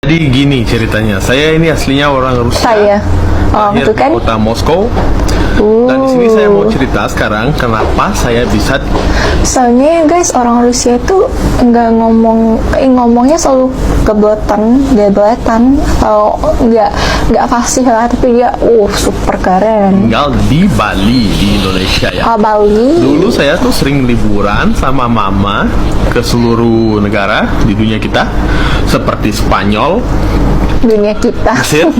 Jadi gini ceritanya, saya ini aslinya orang Rusia. Saya. Oh, Lahir itu kan? di kota Moskow. Dan di sini saya mau cerita sekarang kenapa saya bisa. Soalnya guys, orang Rusia itu nggak ngomongnya selalu gebletan atau nggak fasih lah, tapi dia super keren. Tinggal di Bali di Indonesia ya. Bali. Dulu saya tuh sering liburan sama mama ke seluruh negara di dunia kita, seperti Spanyol, Dunia kita. Mesir,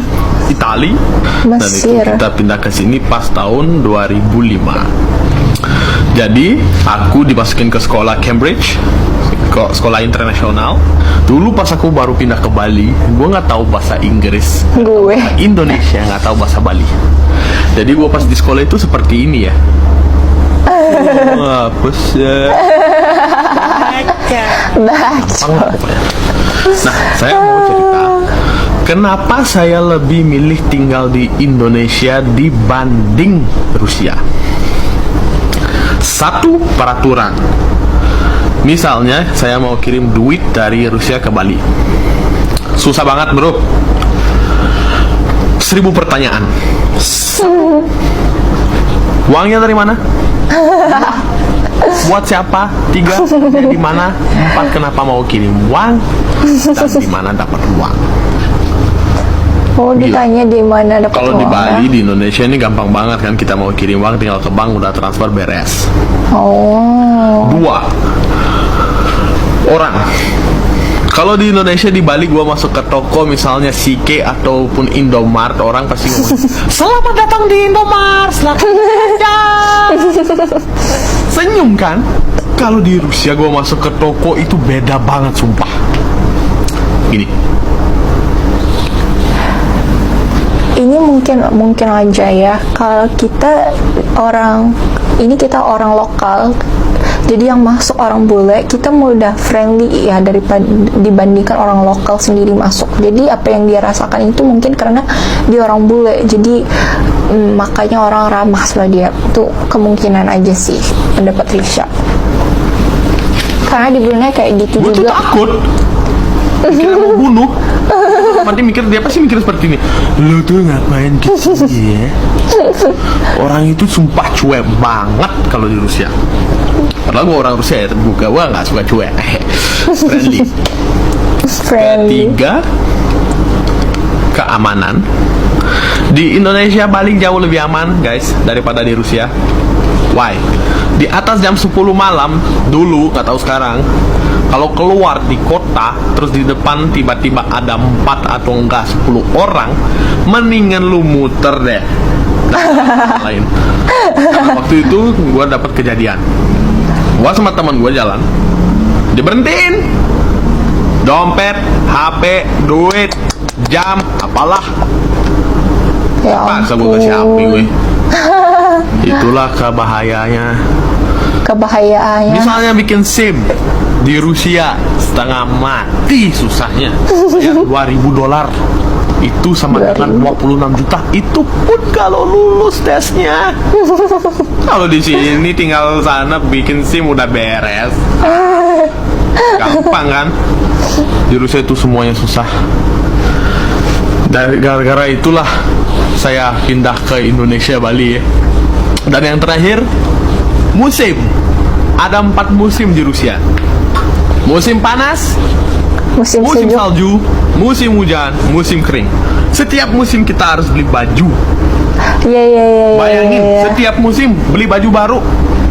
Itali. Dan itu Mesir. kita pindah ke sini pas tahun 2005. Jadi aku dimasukin ke sekolah Cambridge, sekolah internasional. Dulu pas aku baru pindah ke Bali, gue nggak tahu bahasa Inggris, Gue. Indonesia, nggak tahu bahasa Bali. Jadi gue pas di sekolah itu seperti ini ya. Apa sih? Baca. Nah, saya mau cerita kenapa saya lebih milih tinggal di Indonesia dibanding Rusia. Satu, peraturan. Misalnya saya mau kirim duit dari Rusia ke Bali, susah banget bro. 1000 pertanyaan. Uangnya dari mana? Buat siapa? 3, di mana? 4, kenapa mau kirim uang? Dan di mana dapat uang? Oh, ditanya di mana dapat Kalau di uang, Bali, ya? di Indonesia ini gampang banget kan, kita mau kirim uang tinggal ke bank udah transfer beres. Oh. 2, orang. Kalau di Indonesia, di Bali gua masuk ke toko misalnya CK ataupun Indomart, orang pasti ngomong selamat datang di Indomart, selamat datang. Senyum kan? Kalau di Rusia gua masuk ke toko itu beda banget sumpah. Gini, Ini mungkin aja ya, kalau kita orang lokal, jadi yang masuk orang bule, kita mudah friendly ya daripada dibandingkan orang lokal sendiri masuk. Jadi apa yang dia rasakan itu mungkin karena dia orang bule, jadi makanya orang ramah sama dia. Itu kemungkinan aja sih, pendapat Risha. Karena di Brunei kayak gitu gua tuh juga. takut. Mikir mau bunuh. Nanti dia pasti mikir seperti ini. Lu tuh ngapain gitu ya? Orang itu sumpah cuek banget kalau di Rusia. Padahal gua orang Rusia ya, terbuka, gua nggak suka cuek. Friendly. Friendly. 3, keamanan. Di Indonesia paling jauh lebih aman guys daripada di Rusia. Why? Di atas jam 10 malam dulu, nggak tahu sekarang, kalau keluar di kota terus di depan tiba-tiba ada 4 atau enggak 10 orang, mendingan lu muter deh. Lain. Karena waktu itu gue dapat kejadian, gue sama teman gue jalan, diberhentiin, dompet, HP, duit, jam, apalah. Ya Masa gue kasih HP gue. Itulah kebahayaannya. Misalnya bikin SIM di Rusia setengah mati susahnya. Ya, $2.000 itu sama dengan 26 juta. Itu pun kalau lulus tesnya. Kalau di sini tinggal sana bikin SIM udah beres. Gampang kan? Di Rusia itu semuanya susah. Dari gara-gara itulah saya pindah ke Indonesia, Bali ya. Dan yang terakhir, musim. Ada 4 musim di Rusia. Musim panas, Musim musim sejuk. salju, musim hujan, musim kering. Setiap musim kita harus beli baju. Iya. Bayangin, setiap musim beli baju baru.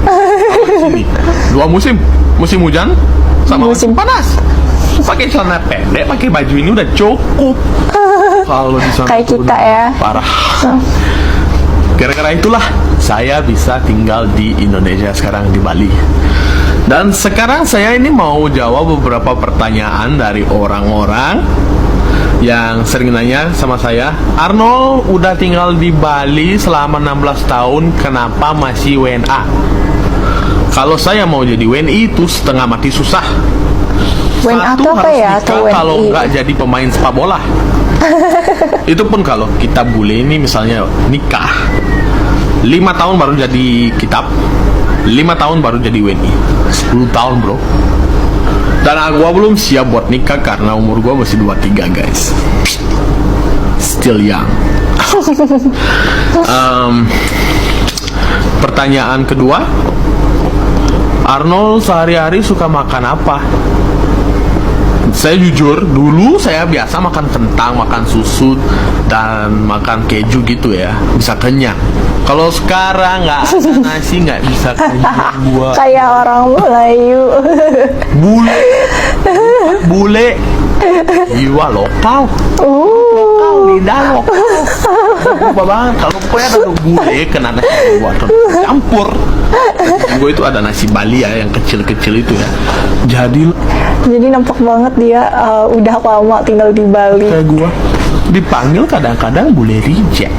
Kalau di sini 2 musim, musim hujan sama musim panas. Pakai celana pendek, pakai baju ini udah cukup. Kalau di sana Kayak tuh kita ya. parah. Gara-gara itulah saya bisa tinggal di Indonesia sekarang, di Bali. Dan sekarang saya ini mau jawab beberapa pertanyaan dari orang-orang yang sering nanya sama saya, Arnold udah tinggal di Bali selama 16 tahun, kenapa masih WNA? Kalau saya mau jadi WNI itu setengah mati susah. WNA Satu, itu apa harus ya? nikah Atau WNI? kalau nggak jadi pemain sepak bola. Itu pun kalau kita bule ini misalnya nikah 5 tahun baru jadi kitab, 5 tahun baru jadi WNI, 10 tahun bro. Dan gua belum siap buat nikah karena umur gua masih 23 guys. Still young. Pertanyaan kedua, Arnold sehari-hari suka makan apa? Saya jujur, dulu saya biasa makan kentang, makan susu, dan makan keju gitu ya, bisa kenyang. Kalau sekarang nggak ada nasi, nggak bisa kenyang gua. Kayak orang Melayu. Bule, bule, jiwa lokal, lidah lokal. Lupa banget, kalau pokoknya ada bule kena nasi gua campur. Gue itu ada nasi Bali ya, yang kecil-kecil itu ya. Jadi nampak banget dia udah lama tinggal di Bali. Kayak gua dipanggil kadang-kadang bule reject.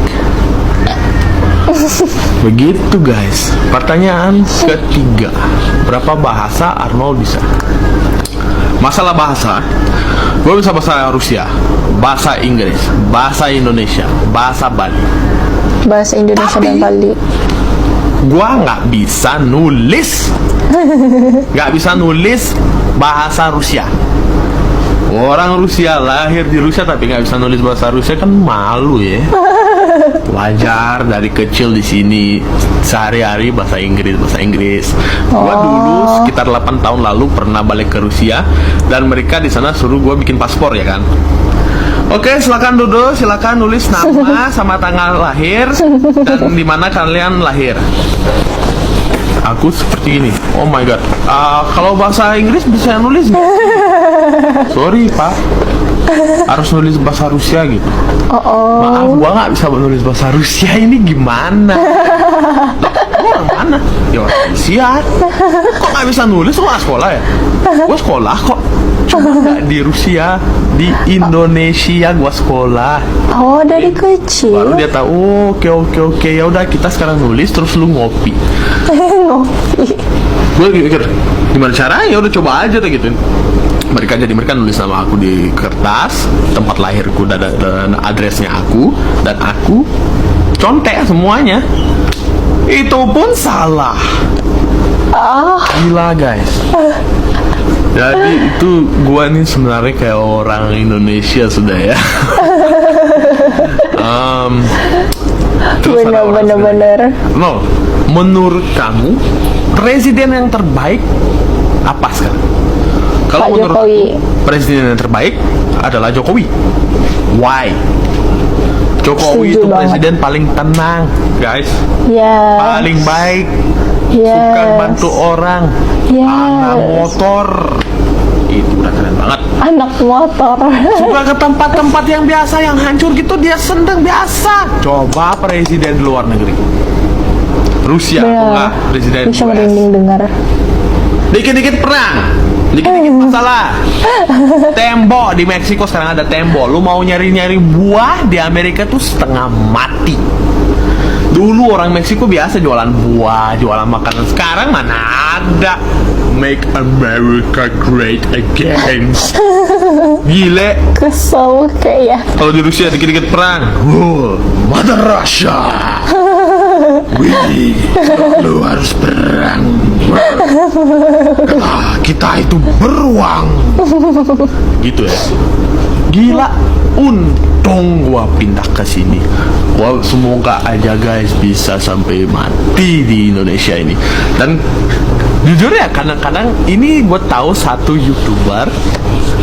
Begitu guys. Pertanyaan ketiga, berapa bahasa Arnold bisa? Masalah bahasa, gue bisa bahasa Rusia, bahasa Inggris, bahasa Indonesia, bahasa Bali. Bahasa Indonesia dan Bali. Gua nggak bisa nulis, nggak bisa nulis bahasa Rusia. Orang Rusia lahir di Rusia tapi nggak bisa nulis bahasa Rusia kan malu ya. Wajar dari kecil di sini sehari-hari bahasa Inggris. Gua dulu sekitar 8 tahun lalu pernah balik ke Rusia dan mereka di sana suruh gua bikin paspor ya kan. Oke, silakan duduk, silakan nulis nama sama tanggal lahir dan di mana kalian lahir. Aku seperti ini. Oh my god. Kalau bahasa Inggris bisa nulis nggak? Sorry pak, harus nulis bahasa Rusia gitu. Maaf, gua nggak bisa nulis bahasa Rusia. Ini gimana? Gua orang mana? Ya orang Rusia. Kok nggak bisa nulis? Lu nggak sekolah ya? Gua sekolah kok. Cuma nggak di Rusia, di Indonesia gua sekolah. Oh, dari kecil. Baru dia tahu. Oke. Ya udah kita sekarang nulis terus lu ngopi. Ngopi. Gue mikir gimana caranya, udah coba aja tuh gitu. Mereka nulis nama aku di kertas, tempat lahirku dan adresnya aku, dan aku contek semuanya. Itu pun salah. Gila guys. Jadi itu gua nih sebenarnya kayak orang Indonesia sudah ya. Terus ada orang Bener-bener. No, menurut kamu presiden yang terbaik apa sekarang? Kalau Pak menurut Jokowi. aku, presiden yang terbaik adalah Jokowi. Why? Jokowi Setuju itu banget. presiden paling tenang, guys. Ya. Paling baik. Yes. Suka bantu orang. Yes. Anak motor. Itu udah keren banget. Anak motor. Suka ke tempat-tempat yang biasa, yang hancur gitu, dia seneng biasa. Coba presiden di luar negeri, Rusia, enggak, presiden Bisa US. merinding dengar. Dikit-dikit perang, dikit-dikit masalah. Tembok di Meksiko sekarang ada tembok. Lu mau nyari-nyari buah di Amerika tuh setengah mati. Dulu orang Meksiko biasa jualan buah, jualan makanan. Sekarang mana ada. Make America great again. Gile. Kesel kayak. Kalau di Rusia dikit-dikit perang. Mother Russia. Wih, lu harus perang. Kita itu beruang. Gitu ya. Gila, untung gua pindah ke sini. Gua semoga aja guys bisa sampai mati di Indonesia ini. Dan jujur ya, kadang-kadang ini gue tahu satu YouTuber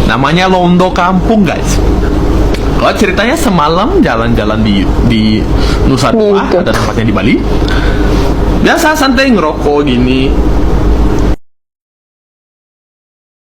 namanya Londo Kampung guys. Kalau ceritanya semalam jalan-jalan di Nusa Dua, ada tempatnya di Bali. Biasa santai ngerokok gini.